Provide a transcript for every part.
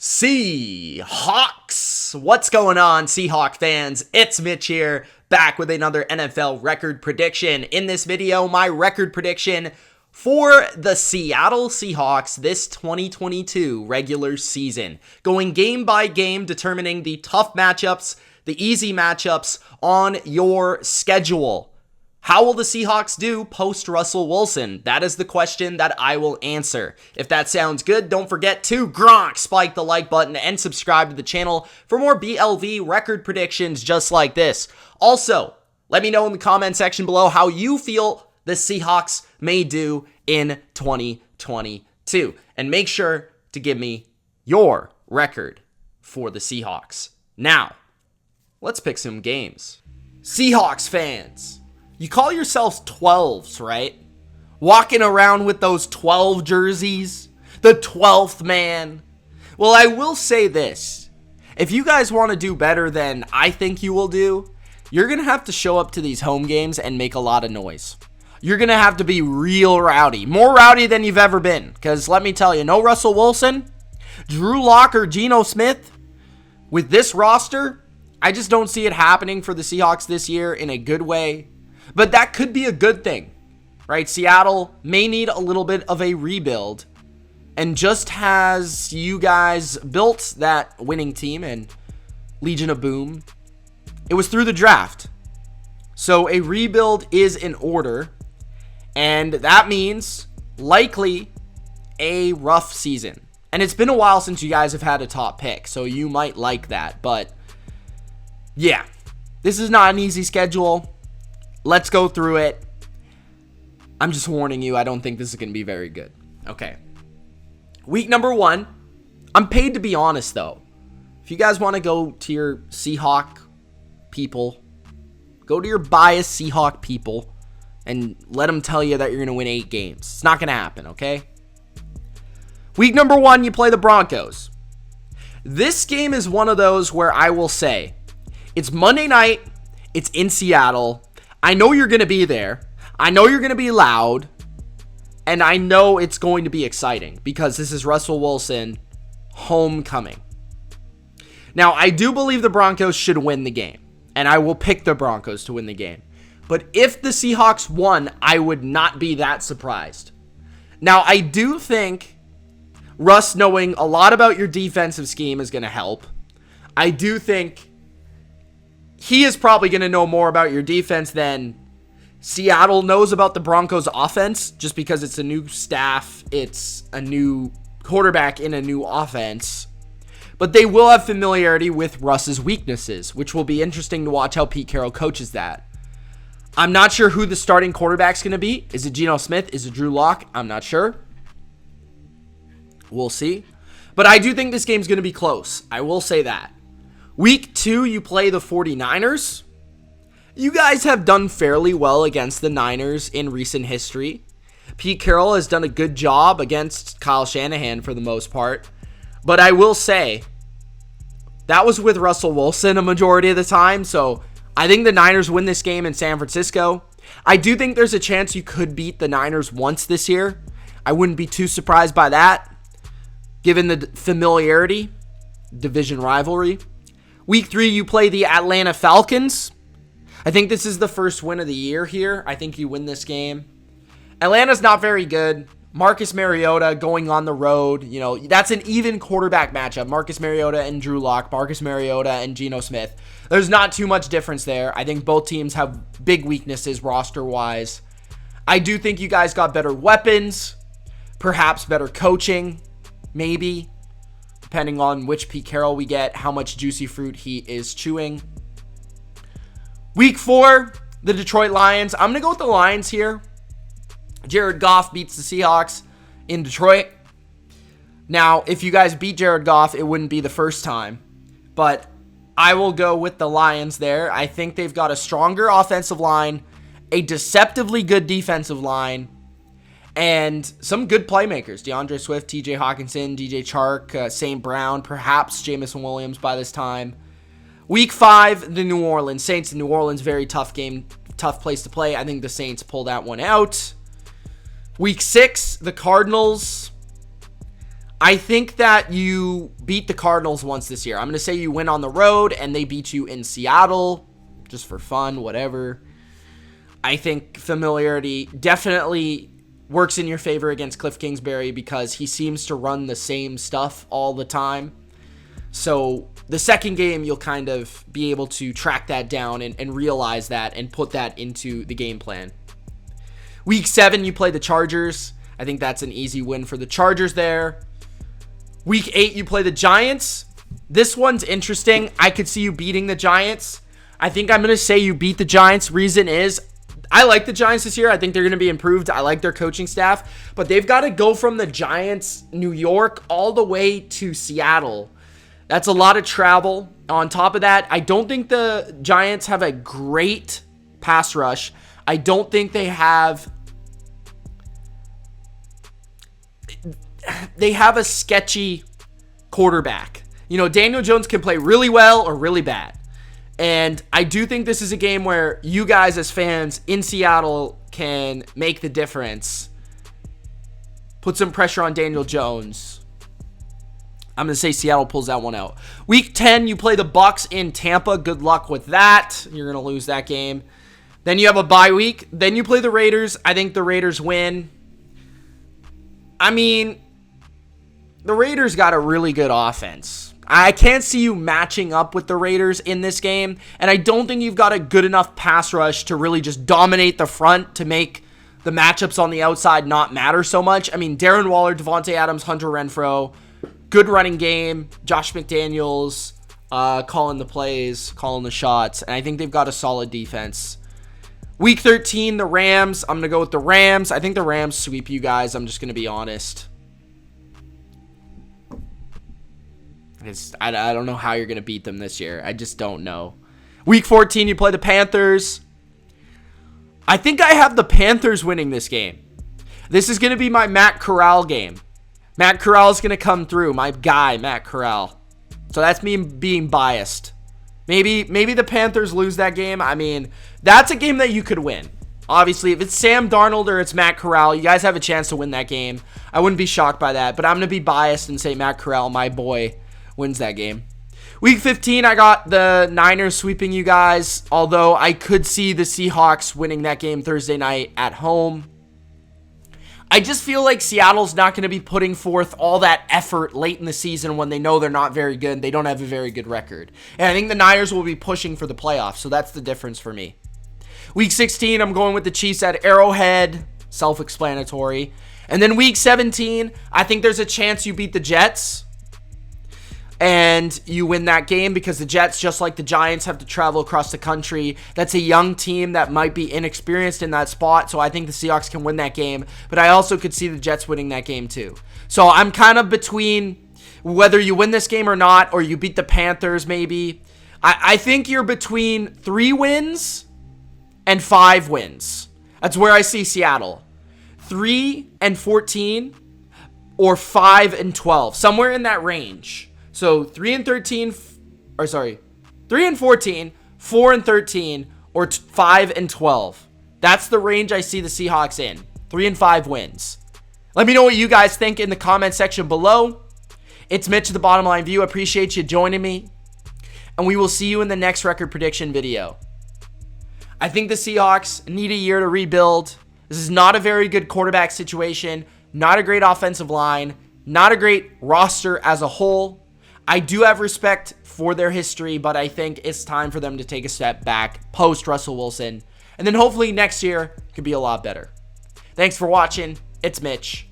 Seahawks! What's going on, Seahawk fans? It's Mitch here, back with another NFL record prediction. In this video, my record prediction for the Seattle Seahawks this 2022 regular season. Going game by game, determining the tough matchups, the easy matchups on your schedule. How will the Seahawks do post-Russell Wilson? That is the question that I will answer. If that sounds good, don't forget to spike the like button and subscribe to the channel for more BLV record predictions just like this. Also, let me know in the comment section below how you feel the Seahawks may do in 2022. And make sure to give me your record for the Seahawks. Now, let's pick some games. Seahawks fans, you call yourselves 12s, right? Walking around with those 12 jerseys, the 12th man. Well, I will say this. If you guys want to do better than I think you will do, you're going to have to show up to these home games and make a lot of noise. You're going to have to be real rowdy. More rowdy than you've ever been. Because let me tell you, no Russell Wilson, Drew Lock, or Geno Smith, with this roster, I just don't see it happening for the Seahawks this year in a good way. But that could be a good thing, right? Seattle may need a little bit of a rebuild. And just as you guys built that winning team and Legion of Boom, it was through the draft. So a rebuild is in order. And that means likely a rough season. And it's been a while since you guys have had a top pick. So you might like that. But yeah, this is not an easy schedule. Let's go through it. I'm just warning you, I don't think this is going to be very good. Okay. Week number 1. I'm paid to be honest, though. If you guys want to go to your Seahawk people, go to your biased Seahawk people and let them tell you that you're going to win 8 games. It's not going to happen, okay? Week number 1, you play the Broncos. This game is one of those where I will say, it's Monday night, it's in Seattle. I know you're going to be there. I know you're going to be loud. And I know it's going to be exciting because this is Russell Wilson homecoming. Now, I do believe the Broncos should win the game. And I will pick the Broncos to win the game. But if the Seahawks won, I would not be that surprised. Now, I do think Russ knowing a lot about your defensive scheme is going to help. I do think he is probably going to know more about your defense than Seattle knows about the Broncos offense, just because it's a new staff, it's a new quarterback in a new offense. But they will have familiarity with Russ's weaknesses, which will be interesting to watch how Pete Carroll coaches that. I'm not sure who the starting quarterback's going to be. Is it Geno Smith? Is it Drew Lock? I'm not sure. We'll see. But I do think this game's going to be close. I will say that. Week 2, you play the 49ers. You guys have done fairly well against the Niners in recent history. Pete Carroll has done a good job against Kyle Shanahan for the most part. But I will say, that was with Russell Wilson a majority of the time. So I think the Niners win this game in San Francisco. I do think there's a chance you could beat the Niners once this year. I wouldn't be too surprised by that, given the familiarity, division rivalry. Week 3, you play the Atlanta Falcons. I think this is the first win of the year here. I think you win this game. Atlanta's not very good. Marcus Mariota going on the road. You know, that's an even quarterback matchup. Marcus Mariota and Drew Lock. Marcus Mariota and Geno Smith. There's not too much difference there. I think both teams have big weaknesses roster-wise. I do think you guys got better weapons. Perhaps better coaching. Maybe. Depending on which Pete Carroll we get, how much juicy fruit he is chewing. Week 4, the Detroit Lions. I'm going to go with the Lions here. Jared Goff beats the Seahawks in Detroit. Now, if you guys beat Jared Goff, it wouldn't be the first time. But I will go with the Lions there. I think they've got a stronger offensive line, a deceptively good defensive line, and some good playmakers. DeAndre Swift, TJ Hawkinson, DJ Chark, St. Brown, perhaps Jamison Williams by this time. Week 5, the New Orleans Saints in New Orleans. Very tough game, tough place to play. I think the Saints pull that one out. Week 6, the Cardinals. I think that you beat the Cardinals once this year. I'm going to say you win on the road and they beat you in Seattle, just for fun, whatever. I think familiarity definitely works in your favor against Cliff Kingsbury because he seems to run the same stuff all the time. So the second game, you'll kind of be able to track that down and realize that and put that into the game plan. Week 7, you play the Chargers. I think that's an easy win for the Chargers there. Week 8, you play the Giants. This one's interesting. I could see you beating the Giants. I think I'm going to say you beat the Giants. Reason is, I like the Giants this year. I think they're going to be improved. I like their coaching staff. But they've got to go from the Giants, New York, all the way to Seattle. That's a lot of travel. On top of that, I don't think the Giants have a great pass rush. I don't think they have a sketchy quarterback. You know, Daniel Jones can play really well or really bad. And I do think this is a game where you guys as fans in Seattle can make the difference. Put some pressure on Daniel Jones. I'm going to say Seattle pulls that one out. Week 10, you play the Bucs in Tampa. Good luck with that. You're going to lose that game. Then you have a bye week. Then you play the Raiders. I think the Raiders win. I mean, the Raiders got a really good offense. I can't see you matching up with the Raiders in this game. And I don't think you've got a good enough pass rush to really just dominate the front to make the matchups on the outside not matter so much. I mean, Darren Waller, Devontae Adams, Hunter Renfrow. Good running game. Josh McDaniels calling the plays, calling the shots. And I think they've got a solid defense. Week 13, the Rams. I'm going to go with the Rams. I think the Rams sweep you guys. I'm just going to be honest. I don't know how you're going to beat them this year. I just don't know. Week 14, you play the Panthers. I think I have the Panthers winning this game. This is going to be my Matt Corral game. Matt Corral is going to come through. My guy, Matt Corral. So that's me being biased. Maybe the Panthers lose that game. I mean, that's a game that you could win. Obviously, if it's Sam Darnold or it's Matt Corral, you guys have a chance to win that game. I wouldn't be shocked by that, but I'm going to be biased and say Matt Corral, my boy, wins that game. Week 15, I got the Niners sweeping you guys, although I could see the Seahawks winning that game Thursday night at home. I just feel like Seattle's not going to be putting forth all that effort late in the season when they know they're not very good. They don't have a very good record. And I think the Niners will be pushing for the playoffs, so that's the difference for me. Week 16, I'm going with the Chiefs at Arrowhead. Self-explanatory. And then week 17, I think there's a chance you beat the Jets. And you win that game because the Jets, just like the Giants, have to travel across the country. That's a young team that might be inexperienced in that spot, so I think the Seahawks can win that game. But I also could see the Jets winning that game too. So I'm kind of between whether you win this game or not, or you beat the Panthers maybe. I think you're between 3 wins and 5 wins. That's where I see Seattle. 3-14 or 5-12. Somewhere in that range. So 3-13, 3-14, 4-13, or 5-12. That's the range I see the Seahawks in. 3-5 wins. Let me know what you guys think in the comment section below. It's Mitch, the Bottom Line View. Appreciate you joining me. And we will see you in the next record prediction video. I think the Seahawks need a year to rebuild. This is not a very good quarterback situation. Not a great offensive line. Not a great roster as a whole. I do have respect for their history, but I think it's time for them to take a step back post Russell Wilson. And then hopefully next year could be a lot better. Thanks for watching. It's Mitch.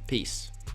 Peace.